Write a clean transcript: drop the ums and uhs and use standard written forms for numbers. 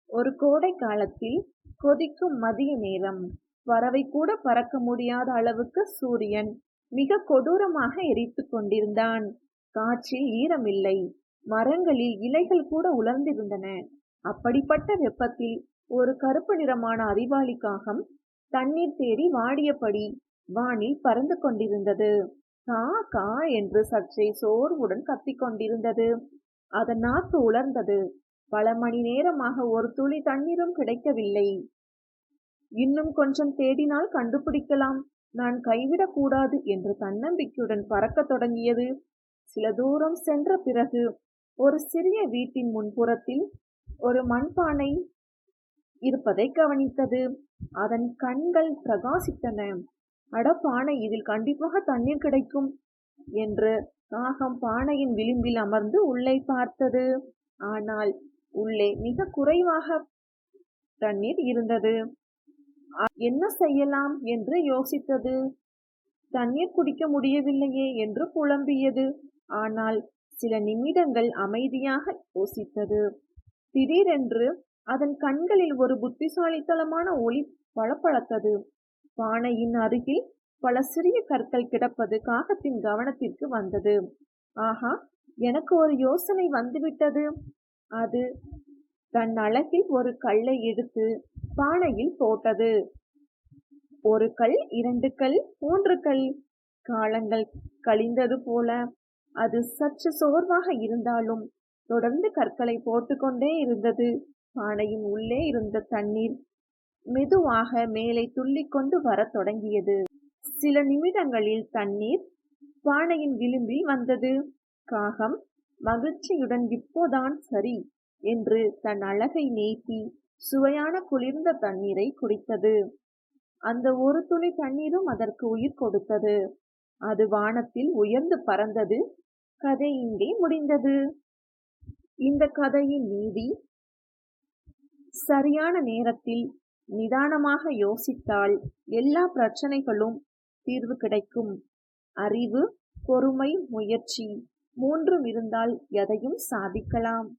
ஒரு கோடை காலத்தில் கொதிக்கும் மதிய நேரம். பறவை கூட பறக்க முடியாத அளவுக்கு சூரியன் மிக கொடூரமாக எரித்துக் கொண்டிருந்தான். காற்றில் ஈரமில்லை. மரங்களில் இலைகள் கூட உலர்ந்திருந்தன. அப்படிப்பட்ட வெப்பத்தில் ஒரு கருப்பு நிறமான அறிவாளி காகம் தண்ணீர் தேடி வாடியபடி வானில் பறந்து கொண்டிருந்தது. கா கா என்று சற்றே சோர்வுடன் கத்திக் கொண்டிருந்தது. அதன் நாக்கு உலர்ந்தது. பல மணி நேரமாக ஒரு துளி தண்ணீரும் கிடைக்கவில்லை. இன்னும் கொஞ்சம் தேடினால் கண்டுபிடிக்கலாம், நான் கைவிடக் கூடாது என்று தன்னம்பிக்கையுடன் பறக்கத் தொடங்கியது. சில தூரம் சென்ற பிறகு ஒரு சிறிய வீட்டின் முன்புறத்தில் ஒரு மண்பானை இருப்பதை கவனித்தது. அதன் கண்கள் பிரகாசித்தன. அட பானை, இதில் கண்டிப்பாக தண்ணீர் கிடைக்கும் என்று காகம் பானையின் விளிம்பில் அமர்ந்து உள்ளே பார்த்தது. ஆனால் உள்ளே மிக குறைவாக தண்ணீர் இருந்தது. என்ன செய்யலாம் என்று யோசித்தது. தண்ணீர் குடிக்க முடியவில்லையே என்று புலம்பியது. ஆனால் சில நிமிடங்கள் அமைதியாக யோசித்தது. திடீரென்று அதன் கண்களில் ஒரு புத்திசாலித்தனமான ஒளி பளபளத்தது. பானையின் அருகில் பல சிறிய கற்கள் கிடப்பது காகத்தின் கவனத்திற்கு வந்தது. ஆஹா, எனக்கு ஒரு யோசனை வந்துவிட்டது. அது தன் அலகில் ஒரு கல்லை எடுத்து பானையில் போட்டது. ஒரு கல், 2 கல், 3 கல். காலங்கள் கழிந்தது போல அது சற்று சோர்வாக இருந்தாலும் தொடர்ந்து கற்களை போட்டுக்கொண்டே இருந்தது. பானையின் உள்ளே இருந்த தண்ணீர் மெதுவாக மேலே துள்ளிக்கொண்டு வரத் தொடங்கியது. சில நிமிடங்களில் தண்ணீர் பானையின் விளிம்பில் வந்தது. காகம் மகிழ்ச்சியுடன் இப்போதான் சரி என்று தன் அலகை நீட்டி சுவையான குளிர்ந்த தண்ணீரை குடித்தது. அந்த ஒரு துளி தண்ணீரும் அதற்கு உயிர் கொடுத்தது. அது வானத்தில் உயர்ந்து பறந்தது. கதை இங்கே முடிந்தது. இந்த கதையின் நீதி: சரியான நேரத்தில் நிதானமாக யோசித்தால் எல்லா பிரச்சனைகளும் தீர்வு கிடைக்கும். அறிவு, பொறுமை, முயற்சி 3ம் இருந்தால் எதையும் சாதிக்கலாம்.